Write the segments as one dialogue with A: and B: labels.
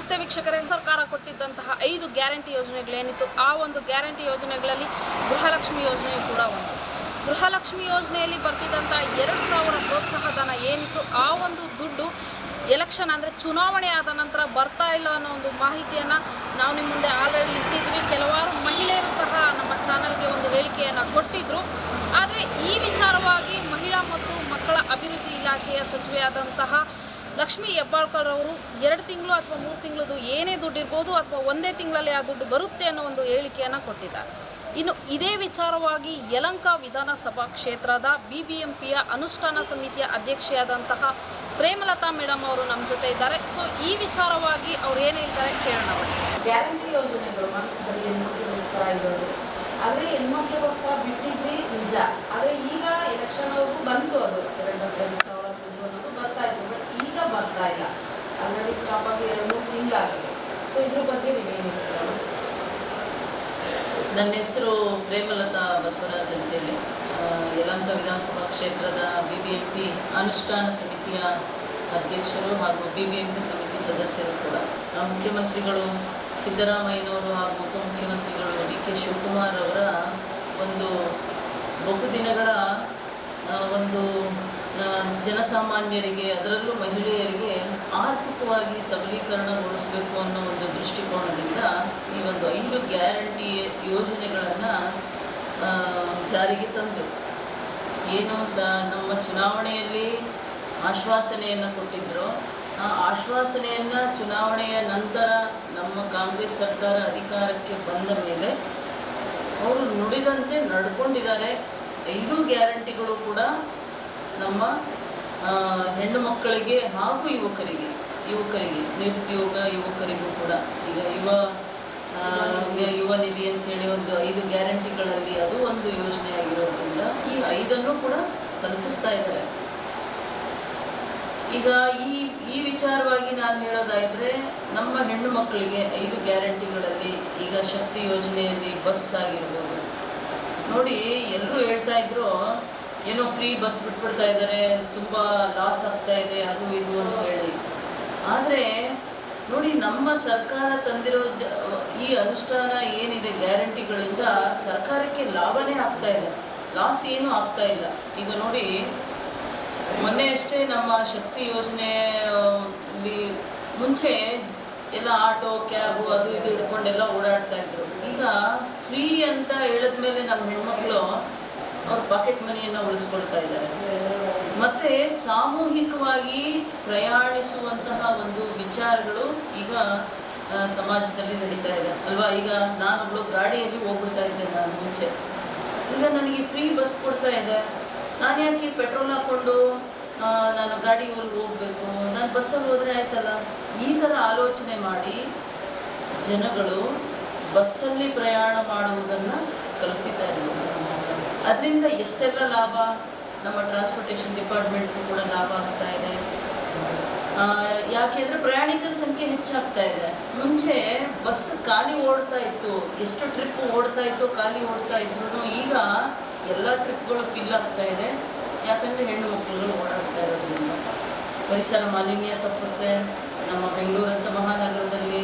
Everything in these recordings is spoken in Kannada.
A: ನಮಸ್ತೆ ವೀಕ್ಷಕರೇ, ಸರ್ಕಾರ ಕೊಟ್ಟಿದ್ದಂತಹ 5 ಗ್ಯಾರಂಟಿ ಯೋಜನೆಗಳೇನಿತ್ತು, ಆ ಒಂದು ಗ್ಯಾರಂಟಿ ಯೋಜನೆಗಳಲ್ಲಿ ಗೃಹಲಕ್ಷ್ಮಿ ಯೋಜನೆ ಕೂಡ ಒಂದು. ಗೃಹಲಕ್ಷ್ಮಿ ಯೋಜನೆಯಲ್ಲಿ ಬರ್ತಿದ್ದಂಥ 2,000 ಪ್ರೋತ್ಸಾಹಧನ ಏನಿತ್ತು, ಆ ಒಂದು ದುಡ್ಡು ಎಲೆಕ್ಷನ್ ಅಂದರೆ ಚುನಾವಣೆ ಆದ ನಂತರ ಬರ್ತಾ ಇಲ್ಲ ಅನ್ನೋ ಒಂದು ಮಾಹಿತಿಯನ್ನು ನಾವು ನಿಮ್ಮ ಮುಂದೆ ಆಲ್ರೆಡಿ ಇರ್ತಿದ್ವಿ. ಕೆಲವಾರು ಮಹಿಳೆಯರು ಸಹ ನಮ್ಮ ಚಾನಲ್ಗೆ ಒಂದು ಹೇಳಿಕೆಯನ್ನು ಕೊಟ್ಟಿದ್ದರು. ಆದರೆ ಈ ವಿಚಾರವಾಗಿ ಮಹಿಳಾ ಮತ್ತು ಮಕ್ಕಳ ಅಭಿವೃದ್ಧಿ ಇಲಾಖೆಯ ಸಚಿವೆಯಾದಂತಹ ಲಕ್ಷ್ಮೀ ಹೆಬ್ಬಾಳ್ಕರ್ ಅವರು 2 ತಿಂಗಳು ಅಥವಾ 3 ತಿಂಗಳದು ಏನೇ ದುಡ್ಡು ಇರ್ಬೋದು ಅಥವಾ ಒಂದೇ ತಿಂಗಳಲ್ಲಿ ಆ ದುಡ್ಡು ಬರುತ್ತೆ ಅನ್ನೋ ಒಂದು ಹೇಳಿಕೆಯನ್ನು ಕೊಟ್ಟಿದ್ದಾರೆ. ಇನ್ನು ಇದೇ ವಿಚಾರವಾಗಿ ಯಲಹಂಕ ವಿಧಾನಸಭಾ ಕ್ಷೇತ್ರದ BBMPಯ ಅನುಷ್ಠಾನ ಸಮಿತಿಯ ಅಧ್ಯಕ್ಷೆಯಾದಂತಹ ಪ್ರೇಮಲತಾ ಮೇಡಮ್ ಅವರು ನಮ್ಮ ಜೊತೆ ಇದ್ದಾರೆ. ಸೊ ಈ ವಿಚಾರವಾಗಿ ಅವ್ರು ಏನು ಹೇಳ್ತಾರೆ ಕೇಳೋಣ. ಗ್ಯಾರಂಟಿ ಯೋಜನೆಗಳು ಮಕ್ಕಳಿಗೆ ಹೆಣ್ಮಕ್ಳಿಗೋಸ್ಕರ ಇರೋದು, ಆದರೆ ಹೆಣ್ಮಕ್ಳಿಗೋಸ್ಕರ ಬಿಟ್ಟಿದ್ರಿ ನಿಜ. ಆದರೆ ಈಗ ಎಲೆಕ್ಷನ್ ಅವ್ರಿಗೂ ಬಂತು, ಅದು 2,000 ದುಡ್ಡು ಅನ್ನೋದು ಬರ್ತಾ ಇತ್ತು. ಬಟ್ ಈಗ ಬರ್ತಾ ಇಲ್ಲ, ಆಲ್ರೆಡಿ ಸ್ಟಾಪ್ ಆಗಿ 2-3 ತಿಂಗಳಾಗಿದೆ. ಸೊ ಇದ್ರ ಬಗ್ಗೆ ನೀವೇನು ಹೇಳ್ತೀರಾ?
B: ನನ್ನ ಹೆಸರು ಪ್ರೇಮಲತಾ ಬಸವರಾಜ್ ಅಂತೇಳಿ, ಯಲಹಂಕ ವಿಧಾನಸಭಾ ಕ್ಷೇತ್ರದ BBMP ಅನುಷ್ಠಾನ ಸಮಿತಿಯ ಅಧ್ಯಕ್ಷರು ಹಾಗೂ BBMP ಸಮಿತಿ ಸದಸ್ಯರು ಕೂಡ. ಮುಖ್ಯಮಂತ್ರಿಗಳು ಸಿದ್ದರಾಮಯ್ಯನವರು ಹಾಗೂ ಉಪಮುಖ್ಯಮಂತ್ರಿಗಳು DK ಶಿವಕುಮಾರ್ ಅವರ ಒಂದು ಬಹುದಿನಗಳ ಒಂದು ಜನಸಾಮಾನ್ಯರಿಗೆ, ಅದರಲ್ಲೂ ಮಹಿಳೆಯರಿಗೆ ಆರ್ಥಿಕವಾಗಿ ಸಬಲೀಕರಣಗೊಳಿಸಬೇಕು ಅನ್ನೋ ಒಂದು ದೃಷ್ಟಿಕೋನದಿಂದ ಈ ಒಂದು 5 ಗ್ಯಾರಂಟಿ ಯೋಜನೆಗಳನ್ನು ಜಾರಿಗೆ ತಂದರು. ಏನು ನಮ್ಮ ಚುನಾವಣೆಯಲ್ಲಿ ಆಶ್ವಾಸನೆಯನ್ನು ಕೊಟ್ಟಿದ್ದರು, ಆ ಆಶ್ವಾಸನೆಯನ್ನು ಚುನಾವಣೆಯ ನಂತರ ನಮ್ಮ ಕಾಂಗ್ರೆಸ್ ಸರ್ಕಾರ ಅಧಿಕಾರಕ್ಕೆ ಬಂದ ಮೇಲೆ ಅವರು ನುಡಿದಂತೆ ನಡ್ಕೊಂಡಿದ್ದಾರೆ. 5 ಗ್ಯಾರಂಟಿಗಳು ಕೂಡ ನಮ್ಮ ಹೆಣ್ಣು ಮಕ್ಕಳಿಗೆ ಹಾಗೂ ಯುವಕರಿಗೆ ನಿರುದ್ಯೋಗ ಯುವಕರಿಗೂ ಕೂಡ ಈಗ ಯುವ ನಿಧಿ ಅಂಥೇಳಿ ಒಂದು 5 ಗ್ಯಾರಂಟಿಗಳಲ್ಲಿ ಅದು ಒಂದು ಯೋಜನೆ ಆಗಿರೋದ್ರಿಂದ ಈ 5ಅನ್ನು ಕೂಡ ತಲುಪಿಸ್ತಾ ಇದ್ದಾರೆ. ಈಗ ಈ ವಿಚಾರವಾಗಿ ನಾನು ಹೇಳೋದಾದರೆ, ನಮ್ಮ ಹೆಣ್ಣು ಮಕ್ಕಳಿಗೆ 5 ಗ್ಯಾರಂಟಿಗಳಲ್ಲಿ ಈಗ ಶಕ್ತಿ ಯೋಜನೆಯಲ್ಲಿ ಬಸ್ ಆಗಿರ್ಬೋದು ನೋಡಿ, ಎಲ್ಲರೂ ಹೇಳ್ತಾ ಇದ್ರು ಏನೋ ಫ್ರೀ ಬಸ್ ಬಿಟ್ಬಿಡ್ತಾ ಇದ್ದಾರೆ, ತುಂಬ ಲಾಸ್ ಆಗ್ತಾ ಇದೆ ಅದು ಇದು ಅಂತ ಹೇಳಿ. ಆದರೆ ನೋಡಿ, ನಮ್ಮ ಸರ್ಕಾರ ತಂದಿರೋ ಈ ಅನುಷ್ಠಾನ ಏನಿದೆ ಗ್ಯಾರಂಟಿಗಳಿಂದ ಸರ್ಕಾರಕ್ಕೆ ಲಾಭನೇ ಆಗ್ತಾ ಇದೆ, ಲಾಸ್ ಏನೂ ಆಗ್ತಾ ಇಲ್ಲ. ಈಗ ನೋಡಿ, ಮೊನ್ನೆ ಅಷ್ಟೇ ನಮ್ಮ ಶಕ್ತಿ ಯೋಜನೆಯಲ್ಲಿ ಮುಂಚೆ ಎಲ್ಲ ಆಟೋ ಕ್ಯಾಬು ಅದು ಇದು ಹಿಡ್ಕೊಂಡೆಲ್ಲ ಓಡಾಡ್ತಾ ಇದ್ರು. ಈಗ ಫ್ರೀ ಅಂತ ಹೇಳಿದ್ಮೇಲೆ ನಮ್ಮ ಹೆಣ್ಮಕ್ಳು ಅವ್ರ ಪಾಕೆಟ್ ಮನಿಯನ್ನು ಉಳಿಸ್ಕೊಳ್ತಾ ಇದ್ದಾರೆ. ಮತ್ತು ಸಾಮೂಹಿಕವಾಗಿ ಪ್ರಯಾಣಿಸುವಂತಹ ಒಂದು ವಿಚಾರಗಳು ಈಗ ಸಮಾಜದಲ್ಲಿ ನಡೀತಾ ಇದೆ ಅಲ್ವಾ. ಈಗ ನಾನೊಬ್ಳು ಗಾಡಿಯಲ್ಲಿ ಹೋಗ್ಬಿಡ್ತಾ ಇದ್ದೆ ನಾನು ಮುಂಚೆ, ಈಗ ನನಗೆ ಫ್ರೀ ಬಸ್ ಕೊಡ್ತಾ ಇದೆ, ನಾನು ಯಾಕೆ ಪೆಟ್ರೋಲ್ ಹಾಕ್ಕೊಂಡು ನಾನು ಗಾಡಿಯಲ್ಲಿ ಹೋಗಬೇಕು, ನಾನು ಬಸ್ಸಲ್ಲಿ ಹೋದರೆ ಆಯ್ತಲ್ಲ. ಈ ಥರ ಆಲೋಚನೆ ಮಾಡಿ ಜನಗಳು ಬಸ್ಸಲ್ಲಿ ಪ್ರಯಾಣ ಮಾಡುವುದನ್ನು ಕಲಿತಿದ್ದಾರೆ. ಅದರಿಂದ ಎಷ್ಟೆಲ್ಲ ಲಾಭ, ನಮ್ಮ ಟ್ರಾನ್ಸ್ಪೋರ್ಟೇಷನ್ ಡಿಪಾರ್ಟ್ಮೆಂಟ್ಗೂ ಕೂಡ ಲಾಭ ಆಗ್ತಾ ಇದೆ. ಯಾಕೆಂದರೆ ಪ್ರಯಾಣಿಕರ ಸಂಖ್ಯೆ ಹೆಚ್ಚಾಗ್ತಾ ಇದೆ. ಮುಂಚೆ ಬಸ್ ಖಾಲಿ ಓಡ್ತಾ ಇತ್ತು, ಎಷ್ಟು ಟ್ರಿಪ್ ಓಡ್ತಾ ಇತ್ತು ಖಾಲಿ ಓಡ್ತಾ ಇದ್ರು, ಈಗ ಎಲ್ಲ ಟ್ರಿಪ್ಗಳು ಫಿಲ್ ಆಗ್ತಾ ಇದೆ. ಯಾಕಂದರೆ ಹೆಣ್ಣು ಮಕ್ಕಳುಗಳು ಓಡಾಡ್ತಾ ಇರೋದ್ರಿಂದ ಪರಿಸರ ಮಾಲಿನ್ಯ ತಪ್ಪುತ್ತೆ ನಮ್ಮ ಬೆಂಗಳೂರಂಥ ಮಹಾನಗರದಲ್ಲಿ.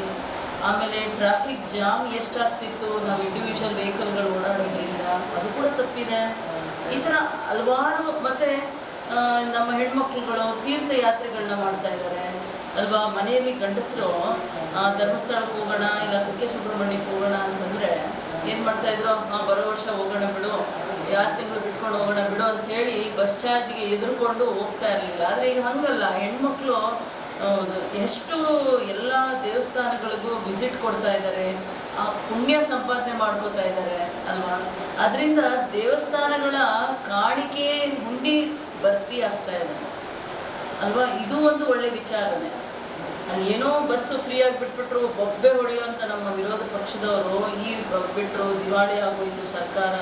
B: ಆಮೇಲೆ ಟ್ರಾಫಿಕ್ ಜಾಮ್ ಎಷ್ಟಾಗ್ತಿತ್ತು, ನಾವು ಇಂಡಿವಿಜುವಲ್ ವೆಹಿಕಲ್ಗಳು ಓಡಾಡೋದ್ರಿಂದ ಅದು ಕೂಡ ತಪ್ಪಿದೆ. ಈ ಥರ ಹಲವಾರು. ಮತ್ತು ನಮ್ಮ ಹೆಣ್ಮಕ್ಳುಗಳು ತೀರ್ಥಯಾತ್ರೆಗಳನ್ನ ಮಾಡ್ತಾ ಇದ್ದಾರೆ ಅಲ್ವಾ. ಮನೆಯಲ್ಲಿ ಗಂಡಸರು ಧರ್ಮಸ್ಥಳಕ್ಕೆ ಹೋಗೋಣ ಇಲ್ಲ ಕುಕ್ಕೆ ಸುಬ್ರಹ್ಮಣ್ಯಕ್ಕೆ ಹೋಗೋಣ ಅಂತಂದರೆ ಏನು ಮಾಡ್ತಾಯಿದ್ರು, ಬರೋ ವರ್ಷ ಹೋಗೋಣ ಬಿಡು, 6 ತಿಂಗಳು ಬಿಟ್ಕೊಂಡು ಹೋಗೋಣ ಬಿಡು ಅಂಥೇಳಿ ಬಸ್ ಚಾರ್ಜ್ಗೆ ಎದುರುಕೊಂಡು ಹೋಗ್ತಾ ಇರಲಿಲ್ಲ. ಆದರೆ ಈಗ ಹಾಗಲ್ಲ, ಹೆಣ್ಮಕ್ಳು ಎಷ್ಟು ಎಲ್ಲ ದೇವಸ್ಥಾನಗಳಿಗೂ ವಿಸಿಟ್ ಕೊಡ್ತಾ ಇದ್ದಾರೆ, ಆ ಪುಣ್ಯ ಸಂಪಾದನೆ ಮಾಡ್ಕೋತಾ ಇದ್ದಾರೆ ಅಲ್ವಾ. ಅದರಿಂದ ದೇವಸ್ಥಾನಗಳ ಕಾಣಿಕೆ ಹುಂಡಿ ಭರ್ತಿ ಆಗ್ತಾ ಇದೆ ಅಲ್ವಾ. ಇದು ಒಂದು ಒಳ್ಳೆ ವಿಚಾರನೆ. ಅಲ್ಲಿ ಏನೋ ಬಸ್ಸು ಫ್ರೀಯಾಗಿ ಬಿಟ್ಬಿಟ್ರು, ಬೊಬ್ಬೆ ಹೊಡೆಯುವಂಥ ನಮ್ಮ ವಿರೋಧ ಪಕ್ಷದವರು ಈ ಬಿಟ್ಟರು, ದಿವಾಳಿ ಆಗೋಯ್ತು ಸರ್ಕಾರ,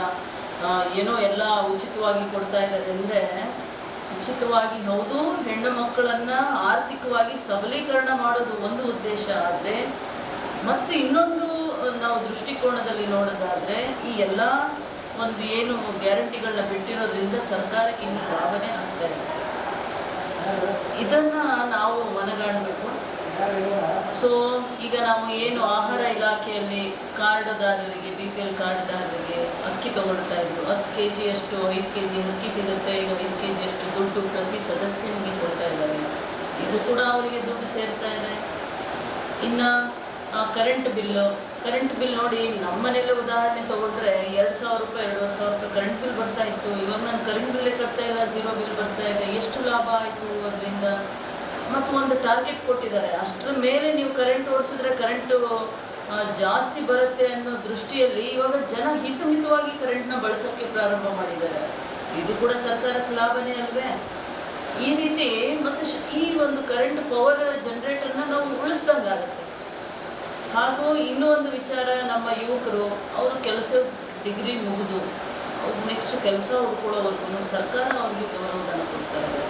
B: ಏನೋ ಎಲ್ಲ ಉಚಿತವಾಗಿ ಕೊಡ್ತಾ ಇದ್ದಾರೆ ಅಂದರೆ, ಉಚಿತವಾಗಿ ಹೌದು, ಹೆಣ್ಣು ಮಕ್ಕಳನ್ನು ಆರ್ಥಿಕವಾಗಿ ಸಬಲೀಕರಣ ಮಾಡೋದು ಒಂದು ಉದ್ದೇಶ. ಆದರೆ ಮತ್ತು ಇನ್ನೊಂದು ನಾವು ದೃಷ್ಟಿಕೋನದಲ್ಲಿ ನೋಡೋದಾದರೆ, ಈ ಎಲ್ಲ ಒಂದು ಏನು ಗ್ಯಾರಂಟಿಗಳನ್ನ ಬಿಟ್ಟಿರೋದ್ರಿಂದ ಸರ್ಕಾರಕ್ಕೆ ಇನ್ನೂ ಲಾಭನೇ ಆಗ್ತಾ ಇದೆ. ಇದನ್ನು ನಾವು ಮನಗಾಣಬೇಕು. ಸೊ ಈಗ ನಾವು ಏನು ಆಹಾರ ಇಲಾಖೆಯಲ್ಲಿ ಕಾರ್ಡ್ದಾರರಿಗೆ BPL ಕಾರ್ಡ್ದಾರರಿಗೆ ಅಕ್ಕಿ ತಗೊಳ್ತಾ ಇದ್ರು, 10 kg ಅಷ್ಟು 5 kg ಅಕ್ಕಿ ಸಿಗುತ್ತೆ, ಈಗ 5 kg ಅಷ್ಟು ದುಡ್ಡು ಪ್ರತಿ ಸದಸ್ಯನಿಗೆ ಕೊಡ್ತಾ ಇದ್ದಾರೆ. ಇದು ಕೂಡ ಅವರಿಗೆ ದುಡ್ಡು ಸೇರ್ತಾ ಇದೆ. ಇನ್ನು ಕರೆಂಟ್ ಬಿಲ್ ನೋಡಿ, ನಮ್ಮನೇಲಿ ಉದಾಹರಣೆ ತೊಗೊಂಡ್ರೆ 2,000 ರೂಪಾಯಿ 2,500 ರೂಪಾಯಿ ಕರೆಂಟ್ ಬಿಲ್ ಬರ್ತಾ ಇತ್ತು. ಇವಾಗ ನಾನು ಕರೆಂಟ್ ಬಿಲ್ಲೇ ಕಟ್ತಾ ಇಲ್ಲ, 0 ಬಿಲ್ ಬರ್ತಾ ಇದೆ. ಎಷ್ಟು ಲಾಭ ಆಯಿತು ಅದರಿಂದ? ಮತ್ತು ಒಂದು ಟಾರ್ಗೆಟ್ ಕೊಟ್ಟಿದ್ದಾರೆ, ಅಷ್ಟರ ಮೇಲೆ ನೀವು ಕರೆಂಟ್ ಓಡಿಸಿದ್ರೆ ಕರೆಂಟು ಜಾಸ್ತಿ ಬರುತ್ತೆ ಅನ್ನೋ ದೃಷ್ಟಿಯಲ್ಲಿ ಇವಾಗ ಜನ ಹಿತಮಿತವಾಗಿ ಕರೆಂಟ್ನ ಬಳಸೋಕ್ಕೆ ಪ್ರಾರಂಭ ಮಾಡಿದ್ದಾರೆ. ಇದು ಕೂಡ ಸರ್ಕಾರಕ್ಕೆ ಲಾಭನೇ ಅಲ್ವೇ? ಈ ರೀತಿ ಮತ್ತು ಈ ಒಂದು ಕರೆಂಟ್ ಪವರ್ ಜನ್ರೇಟರ್ನ ನಾವು ಉಳಿಸ್ದಂಗಾಗುತ್ತೆ. ಹಾಗೂ ಇನ್ನೂ ಒಂದು ವಿಚಾರ, ನಮ್ಮ ಯುವಕರು ಅವರು ಕೆಲಸ ಡಿಗ್ರಿ ಮುಗಿದು ಅವ್ರು ನೆಕ್ಸ್ಟ್ ಕೆಲಸ ಹುಡ್ಕೊಳ್ಳೋವರೆಗೂ ಸರ್ಕಾರ ಅವ್ರಿಗೆ ಗೌರವಧನ ಕೊಡ್ತಾ ಇದೆ.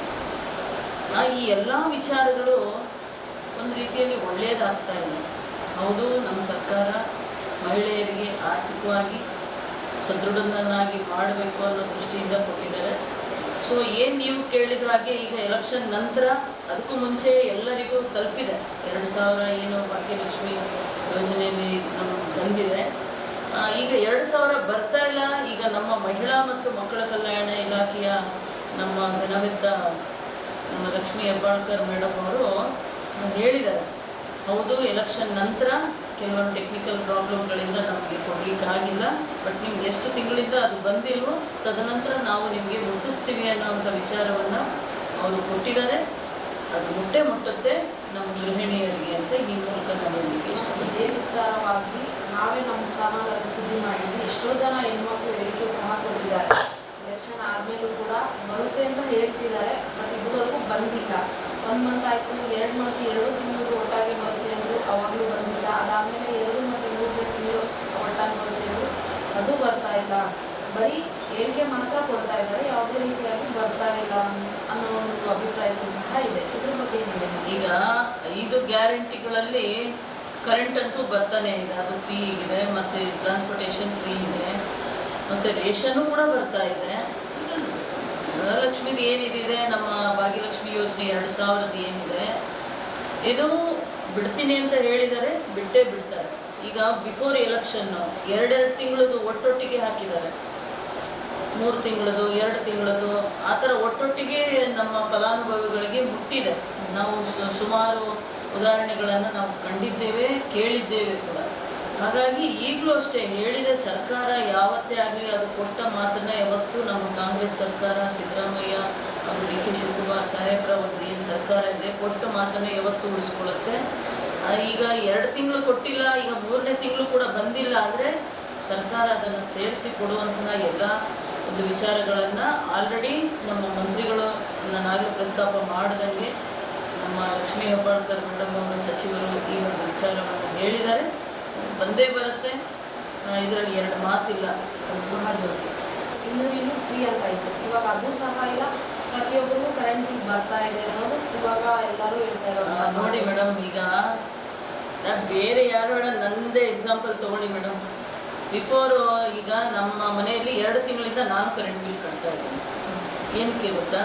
B: ಈ ಎಲ್ಲ ವಿಚಾರಗಳು ಒಂದು ರೀತಿಯಲ್ಲಿ ಒಳ್ಳೆಯದಾಗ್ತಾ ಇದೆ. ಹೌದು, ನಮ್ಮ ಸರ್ಕಾರ ಮಹಿಳೆಯರಿಗೆ ಆರ್ಥಿಕವಾಗಿ ಸದೃಢನನ್ನಾಗಿ ಮಾಡಬೇಕು ಅನ್ನೋ ದೃಷ್ಟಿಯಿಂದ ಕೊಟ್ಟಿದ್ದಾರೆ. ಸೊ ಏನು ನೀವು ಕೇಳಿದ ಹಾಗೆ ಈಗ ಎಲೆಕ್ಷನ್ ನಂತರ, ಅದಕ್ಕೂ ಮುಂಚೆ ಎಲ್ಲರಿಗೂ ತಲುಪಿದೆ 2,000 ಏನು ಭಾಗ್ಯಲಕ್ಷ್ಮಿ ಯೋಜನೆಯಲ್ಲಿ ನಮಗೆ ಬಂದಿದೆ. ಈಗ 2,000 ಬರ್ತಾ ಇಲ್ಲ. ಈಗ ನಮ್ಮ ಮಹಿಳಾ ಮತ್ತು ಮಕ್ಕಳ ಕಲ್ಯಾಣ ಇಲಾಖೆಯ ನಮ್ಮ ಘನವೆತ್ತ ನಮ್ಮ ಲಕ್ಷ್ಮೀ ಹೆಬ್ಬಾಳ್ಕರ್ ಮೇಡಮ್ ಅವರು ಹೇಳಿದ್ದಾರೆ, ಹೌದು ಎಲೆಕ್ಷನ್ ನಂತರ ಕೆಲವೊಂದು ಟೆಕ್ನಿಕಲ್ ಪ್ರಾಬ್ಲಮ್ಗಳಿಂದ ನಮಗೆ ಕೊಡಲಿಕ್ಕಾಗಿಲ್ಲ, ಬಟ್ ನಿಮ್ಗೆ ಎಷ್ಟು ತಿಂಗಳಿಂದ ಅದು ಬಂದಿಲ್ವೋ ತದನಂತರ ನಾವು ನಿಮಗೆ ಮುಟ್ಟಿಸ್ತೀವಿ ಅನ್ನೋವಂಥ ವಿಚಾರವನ್ನು ಅವರು ಕೊಟ್ಟಿದ್ದಾರೆ. ಅದು ಮುಟ್ಟುತ್ತೆ ನಮ್ಮ ಗೃಹಿಣಿಯರಿಗೆ ಅಂತ ಈ ಮೂಲಕ ನಾನು ಹೇಳಲಿಕ್ಕೆ ಇಷ್ಟಪಡ್ತೀನಿ.
A: ಇದೇ ವಿಚಾರವಾಗಿ ನಾವೇ ನಮ್ಮ ಚಾನಲಲ್ಲಿ ಸುದ್ದಿ ಮಾಡಿದ್ವಿ. ಎಷ್ಟೋ ಜನ ಹೆಣ್ಮಕ್ಳು ಹೇಳಿಕೆ ಸಹ ಕೊಟ್ಟಿದ್ದಾರೆ. ಎಲೆಕ್ಷನ್ ಆದಮೇಲೂ ಕೂಡ ಬರುತ್ತೆ ಅಂತ ಹೇಳ್ತಿದ್ದಾರೆ, ಬಟ್ ಇದುವರೆಗೂ ಬಂದಿಲ್ಲ. 1 ಮಂತ್ ಆಯಿತು, 2 ಮಂತ್ 2 ತಿಂಗಳು ಒಟ್ಟಾಗಿ ಬರುತ್ತೆ ಅಂದರು, ಅವಾಗಲೂ ಬಂದಿಲ್ಲ. ಅದಾದಮೇಲೆ 2 ಮತ್ತು 3ನೇ ತಿಂಗಳು ಒಟ್ಟಾಗಿ ಬರುತ್ತೆ ಅಂದರು, ಅದು ಬರ್ತಾ ಇಲ್ಲ. ಬರೀ ಹೇಳಿಕೆ ಮಾತ್ರ ಕೊಡ್ತಾ ಇದ್ದಾರೆ, ಯಾವುದೇ ರೀತಿಯಾಗಿ ಬರ್ತಾ ಇಲ್ಲ ಅನ್ನೋ ಒಂದು ಅಭಿಪ್ರಾಯವೂ ಸಹ ಇದೆ. ಇದ್ರ ಬಗ್ಗೆ ಏನಿದೆ?
B: ಈಗ 5 ಗ್ಯಾರಂಟಿಗಳಲ್ಲಿ ಕರೆಂಟ್ ಅಂತೂ ಬರ್ತಾನೆ ಇದೆ, ಅದು ಫ್ರೀ ಇದೆ, ಮತ್ತು ಟ್ರಾನ್ಸ್ಪೋರ್ಟೇಷನ್ ಫ್ರೀ ಇದೆ, ಮತ್ತು ರೇಷನ್ನು ಕೂಡ ಬರ್ತಾ ಇದೆ. ಈಗ ಗೃಹಲಕ್ಷ್ಮಿದು ಏನಿದೆ, ನಮ್ಮ ಭಾಗ್ಯಲಕ್ಷ್ಮಿ ಯೋಜನೆ 2,000 ಏನಿದೆ, ಇದು ಬಿಡ್ತೀನಿ ಅಂತ ಹೇಳಿದರೆ ಬಿಟ್ಟೇ ಬಿಡ್ತಾರೆ. ಈಗ ಬಿಫೋರ್ ಎಲೆಕ್ಷನ್ನು 2 ತಿಂಗಳದು ಒಟ್ಟೊಟ್ಟಿಗೆ ಹಾಕಿದ್ದಾರೆ, 3 ತಿಂಗಳದು 2 ತಿಂಗಳದು ಆ ಥರ ಒಟ್ಟೊಟ್ಟಿಗೆ ನಮ್ಮ ಫಲಾನುಭವಿಗಳಿಗೆ ಮುಟ್ಟಿದೆ. ನಾವು ಸುಮಾರು ಉದಾಹರಣೆಗಳನ್ನು ನಾವು ಕಂಡಿದ್ದೇವೆ, ಕೇಳಿದ್ದೇವೆ ಕೂಡ. ಹಾಗಾಗಿ ಈಗಲೂ ಅಷ್ಟೇ ಹೇಳಿದೆ ಸರ್ಕಾರ, ಯಾವತ್ತೇ ಆಗಲಿ ಅದು ಕೊಟ್ಟ ಮಾತನ್ನು ಯಾವತ್ತೂ ನಮ್ಮ ಕಾಂಗ್ರೆಸ್ ಸರ್ಕಾರ, ಸಿದ್ದರಾಮಯ್ಯ ಹಾಗೂ DK ಶಿವಕುಮಾರ್ ಸಾಹೇಬ್ರ ಒಂದು ಏನು ಸರ್ಕಾರ ಇದೆ, ಕೊಟ್ಟ ಮಾತನ್ನು ಯಾವತ್ತೂ ಉಳಿಸ್ಕೊಳ್ಳುತ್ತೆ. ಈಗ 2 ತಿಂಗಳು ಕೊಟ್ಟಿಲ್ಲ, ಈಗ 3ನೇ ತಿಂಗಳು ಕೂಡ ಬಂದಿಲ್ಲ ಅಂದರೆ ಸರ್ಕಾರ ಅದನ್ನು ಸೇರಿಸಿ ಕೊಡುವಂತಹ ಎಲ್ಲ ಒಂದು ವಿಚಾರಗಳನ್ನು ಆಲ್ರೆಡಿ ನಮ್ಮ ಮಂತ್ರಿಗಳು ನಾನಾಗಲೇ ಪ್ರಸ್ತಾಪ ಮಾಡಿದಂಗೆ ನಮ್ಮ ಲಕ್ಷ್ಮೀ ಹೆಬ್ಬಾಳ್ಕರ್ ಮೇಡಮ್ ಅವರು ಸಚಿವರು ಈ ಒಂದು ವಿಚಾರವನ್ನು ಹೇಳಿದ್ದಾರೆ. ಬಂದೇ ಬರುತ್ತೆ, ಇದರಲ್ಲಿ 2 ಮಾತಿಲ್ಲ.
A: ಮಹಾಜ್ಯೋತಿ ಇನ್ನೂ ಫ್ರೀ ಅಂತ ಇತ್ತು, ಇವಾಗ ಅದು ಸಹ ಇಲ್ಲ. ಪ್ರತಿಯೊಬ್ಬರಿಗೂ ಕರೆಂಟಿಗೆ ಬರ್ತಾ ಇದೆ ಅನ್ನೋದು ಇವಾಗ ಎಲ್ಲರೂ ಹೇಳ್ತಾ ಇರೋದು.
B: ನೋಡಿ ಮೇಡಮ್, ಈಗ ಬೇರೆ ಯಾರು ಬೇಡ, ನನ್ನದೇ ಎಕ್ಸಾಂಪಲ್ ತೊಗೊಳ್ಳಿ ಮೇಡಮ್. ಬಿಫೋರು ಈಗ ನಮ್ಮ ಮನೆಯಲ್ಲಿ 2 ತಿಂಗಳಿಂದ ನಾನು ಕರೆಂಟ್ ಬಿಲ್ ಕಟ್ತಾ ಇದ್ದೀನಿ. ಏನಕ್ಕೆ ಗೊತ್ತಾ,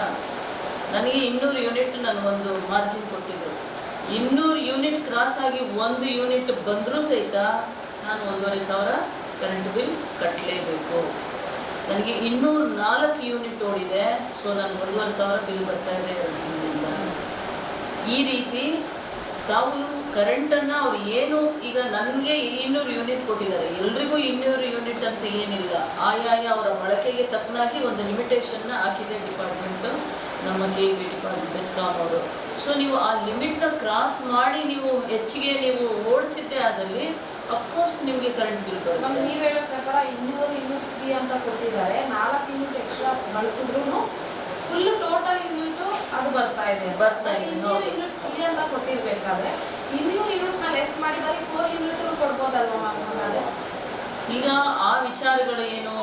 B: ನನಗೆ 200 ಯೂನಿಟ್ ನನಗೊಂದು ಮಾರ್ಜಿನ್ ಕೊಟ್ಟಿದ್ದರು. 200 ಯೂನಿಟ್ ಕ್ರಾಸ್ ಆಗಿ 1 ಯೂನಿಟ್ ಬಂದರೂ ಸಹಿತ ನಾನು 1,500 ಕರೆಂಟ್ ಬಿಲ್ ಕಟ್ಟಲೇಬೇಕು. ನನಗೆ 204 ಯೂನಿಟ್ ಓಡಿದೆ, ಸೊ ನನಗೆ 1,500 ಬಿಲ್ ಬರ್ತಾ ಇದೆ 2 ತಿಂಗಳಿಂದ. ಈ ರೀತಿ ತಾವು ಕರೆಂಟನ್ನು ಅವ್ರು ಏನು, ಈಗ ನನಗೆ 200 ಯೂನಿಟ್ ಕೊಟ್ಟಿದ್ದಾರೆ, ಎಲ್ರಿಗೂ 200 ಯೂನಿಟ್ ಅಂತ ಏನಿಲ್ಲ, ಆಯಾಯ ಅವರ ಬಳಕೆಗೆ ತಕ್ಕನಾಗಿ ಒಂದು ಲಿಮಿಟೇಷನ್ನ ಹಾಕಿದೆ ಡಿಪಾರ್ಟ್ಮೆಂಟು, ನಮ್ಮ KEB ಡಿಪಾರ್ಟ್ಮೆಂಟ್, ಬೆಸ್ಕಾಂ ಅವರು. ಸೊ ನೀವು ಆ ಲಿಮಿಟ್ನ ಕ್ರಾಸ್ ಮಾಡಿ ನೀವು ಹೆಚ್ಚಿಗೆ ನೀವು ಓಡಿಸಿದ್ದೇ ಆದಲ್ಲಿ ಅಫ್ಕೋರ್ಸ್ ನಿಮಗೆ ಕರೆಂಟ್ ಬಿಲ್ ಬರುತ್ತೆ.
A: ನೀವು ಹೇಳೋ ಪ್ರಕಾರ 200 ಯೂನಿಟ್ ಫ್ರೀ ಅಂತ ಕೊಟ್ಟಿದ್ದಾರೆ, 4 ಯೂನಿಟ್ ಎಕ್ಸ್ಟ್ರಾ ಬಳಸಿದ್ರು ಫುಲ್ ಟೋಟಲ್ ಯೂನಿಟು ಅದು ಬರ್ತಾ ಇದೆ. 200 ಯೂನಿಟ್ ಫ್ರೀ ಅಂತ ಕೊಟ್ಟಿರ್ಬೇಕಾದ್ರೆ 200 ಯೂನಿಟ್ನ ಲೆಸ್ ಮಾಡಿ ಬರೀ 4 ಯೂನಿಟ್ ಕೊಡ್ಬೋದಲ್ವ ಮ್ಯಾಮ್?
B: ಈಗ ಆ ವಿಚಾರಗಳು ಏನು,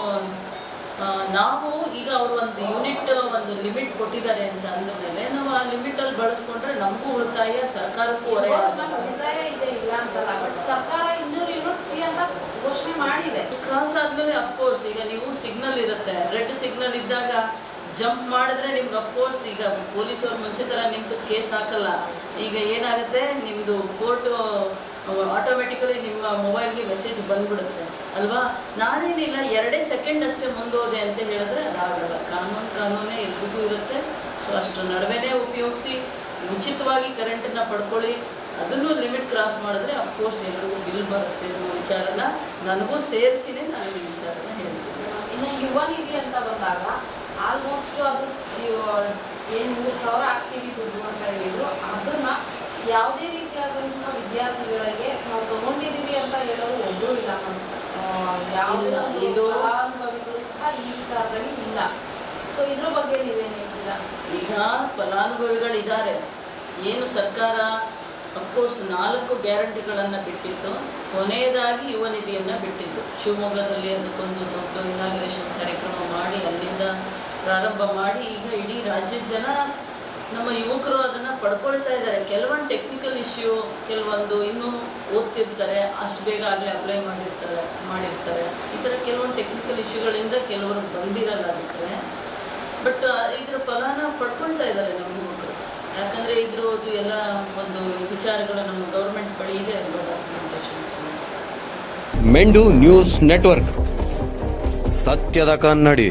B: ನಾವು ಈಗ ಅವರು ಒಂದು ಯೂನಿಟ್ ಒಂದು ಲಿಮಿಟ್ ಕೊಟ್ಟಿದ್ದಾರೆ ಅಂತ ಅಂದಮೇಲೆ ನಾವು ಆ ಲಿಮಿಟಲ್ಲಿ ಬಳಸ್ಕೊಂಡ್ರೆ ನಮಗೂ ಉಳಿತಾಯ, ಸರ್ಕಾರಕ್ಕೂ ಹೊರೆ.
A: ಉಳಿತಾಯ ಇದೆ, ಇಲ್ಲ ಅಂತಲ್ಲ, ಬಟ್ ಸರ್ಕಾರ 200 ಯೂನಿಟ್ ಫ್ರೀ ಅಂತ ಘೋಷಣೆ ಮಾಡಿದೆ.
B: ಕ್ರಾಸ್ ಆದಮೇಲೆ ಅಫ್ಕೋರ್ಸ್ ಈಗ ನೀವು ಸಿಗ್ನಲ್ ಇರುತ್ತೆ, ರೆಡ್ ಸಿಗ್ನಲ್ ಇದ್ದಾಗ ಜಂಪ್ ಮಾಡಿದ್ರೆ ನಿಮ್ಗೆ ಅಫ್ಕೋರ್ಸ್ ಈಗ ಪೊಲೀಸವ್ರು ಮುಂಚೆ ಥರ ನಿಂತು ಕೇಸ್ ಹಾಕಲ್ಲ. ಈಗ ಏನಾಗುತ್ತೆ, ನಿಮ್ಮದು ಕೋರ್ಟು ಆಟೋಮೆಟಿಕಲಿ ನಿಮ್ಮ ಮೊಬೈಲ್ಗೆ ಮೆಸೇಜ್ ಬಂದ್ಬಿಡುತ್ತೆ ಅಲ್ವಾ. ನಾನೇನಿಲ್ಲ 2 ಸೆಕೆಂಡ್ ಅಷ್ಟೇ ಮುಂದೋದೆ ಅಂತ ಹೇಳಿದ್ರೆ ಅದಾಗಲ್ಲ. ಕಾನೂನೇ ಎಲ್ರಿಗೂ ಇರುತ್ತೆ. ಸೊ ಅಷ್ಟರ ನಡುವೆನೇ ಉಪಯೋಗಿಸಿ ಉಚಿತವಾಗಿ ಕರೆಂಟನ್ನು ಪಡ್ಕೊಳ್ಳಿ. ಅದನ್ನು ಲಿಮಿಟ್ ಕ್ರಾಸ್ ಮಾಡಿದ್ರೆ ಅಫ್ಕೋರ್ಸ್ ಎಲ್ರಿಗೂ ಬಿಲ್ ಬರುತ್ತೆ ಅನ್ನೋ ವಿಚಾರನ ನನಗೂ ಸೇರಿಸಿನೇ ನಾನು ಈ ವಿಚಾರನ ಹೇಳ್ತೀನಿ.
A: ಇನ್ನು ಯುವ ನಿಧಿ ಅಂತ ಬಂದಾಗ ಆಲ್ಮೋಸ್ಟ್ ಅದು ಏನು 3,000 ಆಗ್ತೀವಿ ದುಡ್ಡು ಅಂತ ಹೇಳಿದ್ರು. ಅದನ್ನು ಯಾವುದೇ ರೀತಿಯಾದಂತಹ ವಿದ್ಯಾರ್ಥಿಗಳಿಗೆ ನಾವು ತಗೊಂಡಿದ್ದೀವಿ ಅಂತ ಹೇಳೋರು ಒಬ್ಬರು ಇಲ್ಲ. ಯಾವುದೇ ಫಲಾನುಭವಿಗಳು ಸಹ ಈ ವಿಚಾರದಲ್ಲಿ ಇಲ್ಲ. ಸೊ ಇದ್ರ ಬಗ್ಗೆ ನೀವೇನು ಹೇಳ್ತೀರಾ?
B: ಈಗ ಫಲಾನುಭವಿಗಳಿದ್ದಾರೆ. ಏನು ಸರ್ಕಾರ ಅಫ್ಕೋರ್ಸ್ 4 ಗ್ಯಾರಂಟಿಗಳನ್ನು ಬಿಟ್ಟಿತ್ತು. ಕೊನೆಯದಾಗಿ ಯುವ ನಿಧಿಯನ್ನು ಬಿಟ್ಟಿದ್ದು. ಶಿವಮೊಗ್ಗದಲ್ಲಿ ಅದಕ್ಕೊಂದು ದೊಡ್ಡ ಇನಾಗ್ರೇಷನ್ ಕಾರ್ಯಕ್ರಮ ಮಾಡಿ ಅಲ್ಲಿಂದ ಪ್ರಾರಂಭ ಮಾಡಿ ಈಗ ಇಡೀ ರಾಜ್ಯದ ಜನ ನಮ್ಮ ಯುವಕರು ಅದನ್ನು ಪಡ್ಕೊಳ್ತಾ ಇದ್ದಾರೆ. ಕೆಲವೊಂದು ಟೆಕ್ನಿಕಲ್ ಇಶ್ಯೂ, ಕೆಲವೊಂದು ಇನ್ನೂ ಓದ್ತಿರ್ತಾರೆ, ಅಷ್ಟು ಬೇಗ ಆಗಲೇ ಅಪ್ಲೈ ಮಾಡಿರ್ತಾರೆ. ಈ ಥರ ಕೆಲವೊಂದು ಟೆಕ್ನಿಕಲ್ ಇಶ್ಯೂಗಳಿಂದ ಕೆಲವರು ಬಂದಿರಲ್ಲ ಬಿಟ್ಟರೆ, ಬಟ್ ಇದ್ರ ಫಲಾನ ಪಡ್ಕೊಳ್ತಾ ಇದ್ದಾರೆ ನಮ್ಮ ಯುವಕರು. ಯಾಕಂದರೆ ಇದ್ರದ್ದು ಎಲ್ಲ ಒಂದು ವಿಚಾರಗಳು ನಮ್ಮ ಗೌರ್ಮೆಂಟ್ ಬಳಿ ಇದೆ ಅಲ್ವಾ, ಡಾಕ್ಯುಮೆಂಟೇಷನ್ಸ್.
C: ಮೆಂಡು ನ್ಯೂಸ್ ನೆಟ್ವರ್ಕ್, ಸತ್ಯದ ಕನ್ನಡಿ.